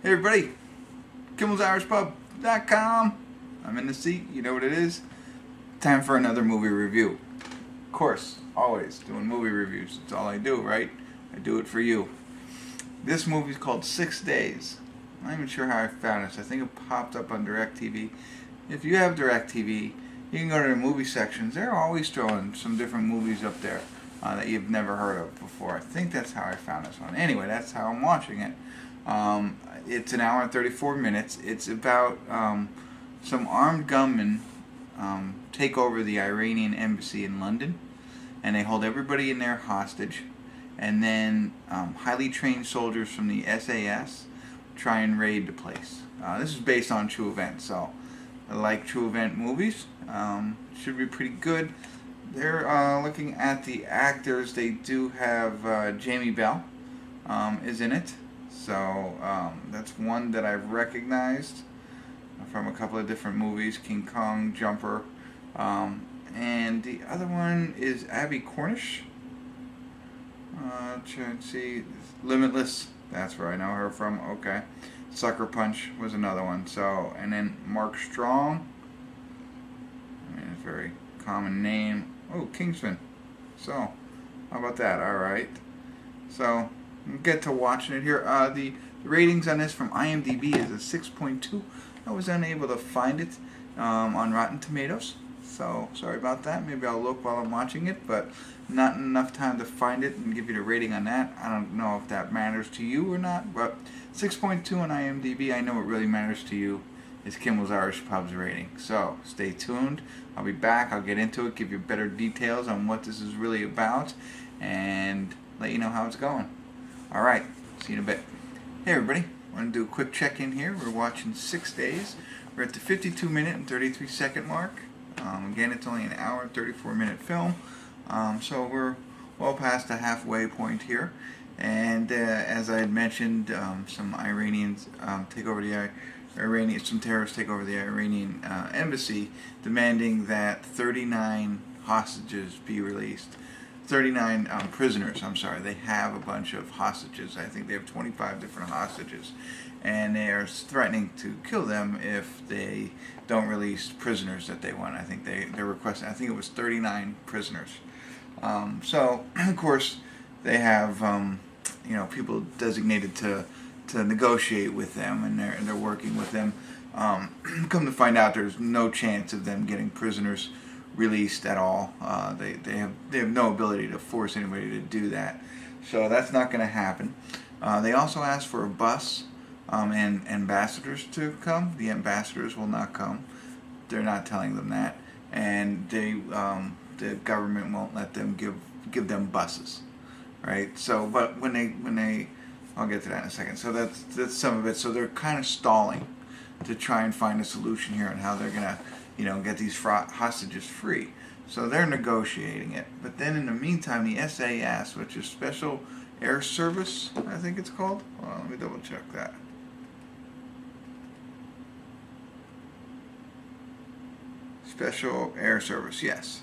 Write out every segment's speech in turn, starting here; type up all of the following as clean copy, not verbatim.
Hey everybody, KimmelsIrishPub.com. I'm in the seat, you know what it is. Time for another movie review. Of course, always doing movie reviews. That's all I do, right? I do it for you. This movie's called 6 Days. I'm not even sure how I found this. I think it popped up on DirecTV. If you have DirecTV, you can go to the movie sections. They're always throwing some different movies up there that you've never heard of before. I think that's how I found this one. Anyway, that's how I'm watching it. It's an hour and 34 minutes. It's about some armed gunmen take over the Iranian embassy in London, and they hold everybody in there hostage. And then highly trained soldiers from the SAS try and raid the place. This is based on true events, so I like true event movies. Should be pretty good. They're looking at the actors. They do have Jamie Bell is in it. So that's one that I've recognized from a couple of different movies, King Kong, Jumper, and the other one is Abby Cornish. Trying to see, Limitless. That's where I know her from. Okay, Sucker Punch was another one. So, and then Mark Strong. I mean, it's a very common name. Oh, Kingsman. So, how about that? All right. So, we'll get to watching it here. The ratings on this from IMDb is a 6.2. I was unable to find it on Rotten Tomatoes. So, sorry about that. Maybe I'll look while I'm watching it, but not enough time to find it and give you the rating on that. I don't know if that matters to you or not, but 6.2 on IMDb. I know what really matters to you is Kimmel's Irish Pub's rating. So, stay tuned. I'll be back. I'll get into it, give you better details on what this is really about, and let you know how it's going. Alright, see you in a bit. Hey everybody, I want to do a quick check-in here. We're watching 6 Days. We're at the 52-minute and 33-second mark. Again, it's only an hour and 34-minute film. So we're well past the halfway point here. And as I had mentioned, some Iranians take over the some terrorists take over the Iranian embassy, demanding that 39 hostages be released. 39 prisoners, I'm sorry. They have a bunch of hostages. I think they have 25 different hostages. And they are threatening to kill them if they don't release prisoners that they want. I think they're requesting, I think it was 39 prisoners. So, of course, they have people designated to negotiate with them, and they're working with them. Come to find out, there's no chance of them getting prisoners released at all. They have no ability to force anybody to do that, so that's not going to happen. They also asked for a bus and ambassadors to come. The ambassadors will not come. They're not telling them that, and the government won't let them give them buses, right? So, but when they I'll get to that in a second. So that's some of it. So they're kind of stalling to try and find a solution here on how they're gonna get these hostages free. So they're negotiating it. But then in the meantime, the SAS, which is Special Air Service, I think it's called. Hold on, let me double check that. Special Air Service, yes.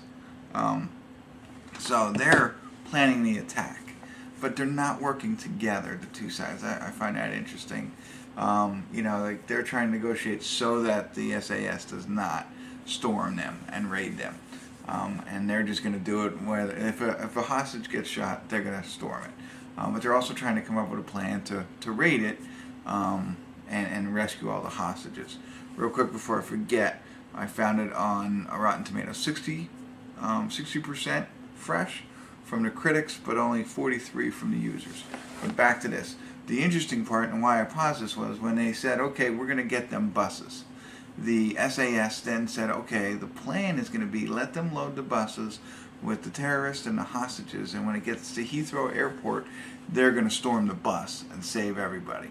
So they're planning the attack, but they're not working together, the two sides. I find that interesting. Like they're trying to negotiate so that the SAS does not storm them and raid them. And they're just going to do it whether if a hostage gets shot, they're going to storm it. But they're also trying to come up with a plan to raid it and rescue all the hostages. Real quick before I forget, I found it on Rotten Tomatoes, 60% fresh from the critics, but only 43 from the users. But back to this. The interesting part and why I paused this was when they said, okay, we're going to get them buses. The SAS then said, okay, the plan is going to be let them load the buses with the terrorists and the hostages, and when it gets to Heathrow Airport, they're going to storm the bus and save everybody.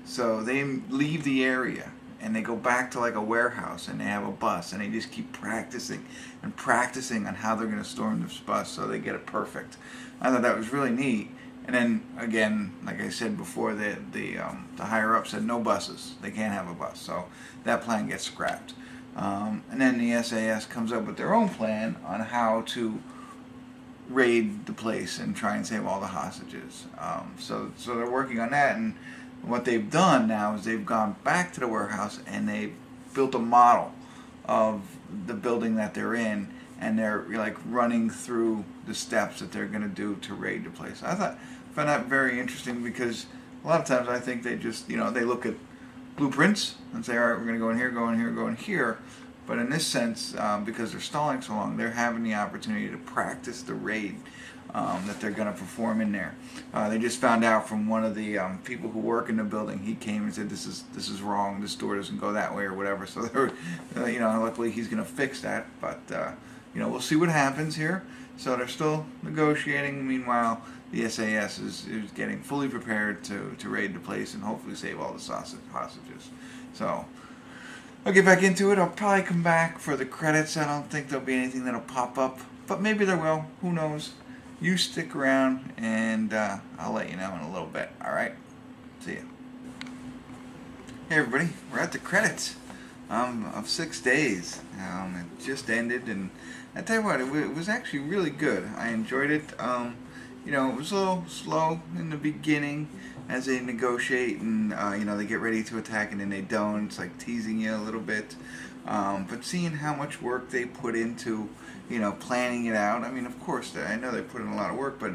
So they leave the area and they go back to like a warehouse and they have a bus and they just keep practicing and practicing on how they're going to storm this bus so they get it perfect. I thought that was really neat. And then again, like I said before, the higher up said no buses. They can't have a bus, so that plan gets scrapped. And then the SAS comes up with their own plan on how to raid the place and try and save all the hostages. So they're working on that, and And what they've done now is they've gone back to the warehouse and they've built a model of the building that they're in, and they're like running through the steps that they're going to do to raid the place. I found that very interesting, because a lot of times I think they just, they look at blueprints and say, all right, we're going to go in here, go in here, go in here. But in this sense, because they're stalling so long, they're having the opportunity to practice the raid that they're going to perform in there. They just found out from one of the people who work in the building. He came and said, "This is wrong. This door doesn't go that way or whatever." So they're, luckily he's going to fix that. But we'll see what happens here. So they're still negotiating. Meanwhile, the SAS is getting fully prepared to raid the place and hopefully save all the hostages. So I'll get back into it. I'll probably come back for the credits. I don't think there'll be anything that'll pop up, but maybe there will. Who knows? You stick around, and I'll let you know in a little bit. Alright? See ya. Hey everybody, we're at the credits of 6 days. It just ended, and I tell you what, it was actually really good. I enjoyed it. It was a little slow in the beginning as they negotiate and they get ready to attack and then they don't. It's like teasing you a little bit. But seeing how much work they put into planning it out. I mean, of course, I know they put in a lot of work, but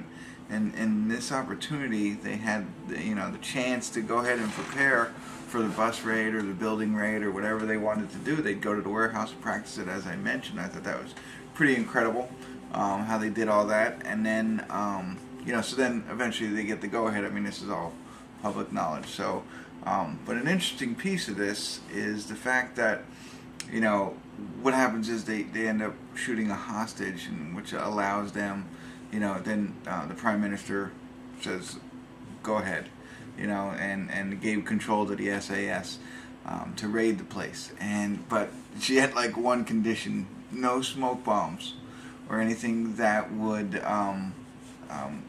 in this opportunity, they had the chance to go ahead and prepare for the bus raid or the building raid or whatever they wanted to do. They'd go to the warehouse and practice it, as I mentioned. I thought that was pretty incredible how they did all that. And then, so then eventually they get the go-ahead. I mean, this is all public knowledge. So, but an interesting piece of this is the fact that, what happens is they end up shooting a hostage, and which allows them, then the Prime Minister says, go ahead, and gave control to the SAS to raid the place. But she had like one condition: no smoke bombs or anything that would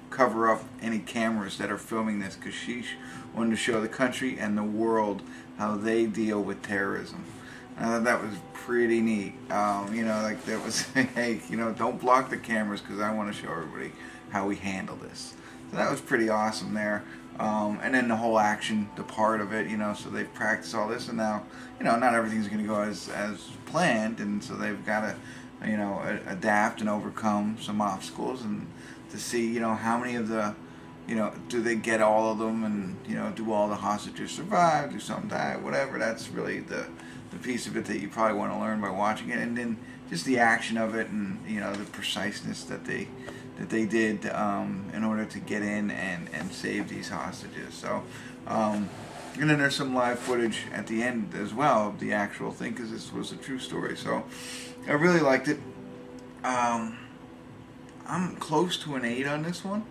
cover up any cameras that are filming this, because she wanted to show the country and the world how they deal with terrorism. I thought that was pretty neat. Like that was, hey, don't block the cameras because I want to show everybody how we handle this. So that was pretty awesome there. And then the whole action, the part of it, so they've practiced all this, and now, not everything's going to go as planned, and so they've got to, adapt and overcome some obstacles, and to see, how many of the, do they get all of them, and, do all the hostages survive, do some die, whatever. That's really the piece of it that you probably want to learn by watching it, and then just the action of it, and the preciseness that they did in order to get in and save these hostages. So, and then there's some live footage at the end as well of the actual thing, because this was a true story. So I really liked it. I'm close to an 8 on this one.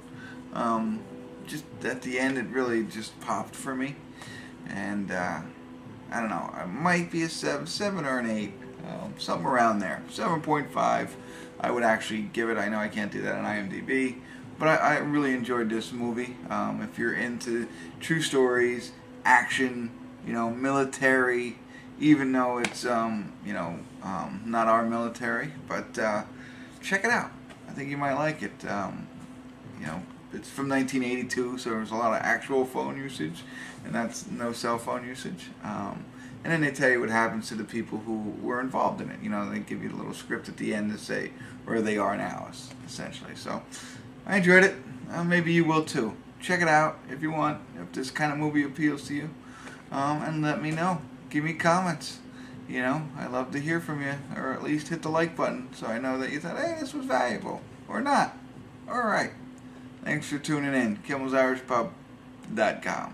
Just at the end, it really just popped for me, and I don't know, it might be a 7 or an 8, something around there. 7.5 I would actually give it. I know I can't do that on IMDb, but I really enjoyed this movie. If you're into true stories, action, military, even though it's not our military, but check it out. I think you might like it. It's from 1982, so there's a lot of actual phone usage, and that's no cell phone usage. And then they tell you what happens to the people who were involved in it. They give you a little script at the end to say where they are now, essentially. So I enjoyed it. Maybe you will too. Check it out if you want, if this kind of movie appeals to you. And let me know. Give me comments. I love to hear from you, or at least hit the like button so I know that you thought, hey, this was valuable, or not. All right. Thanks for tuning in. KimmelsIrishPub.com.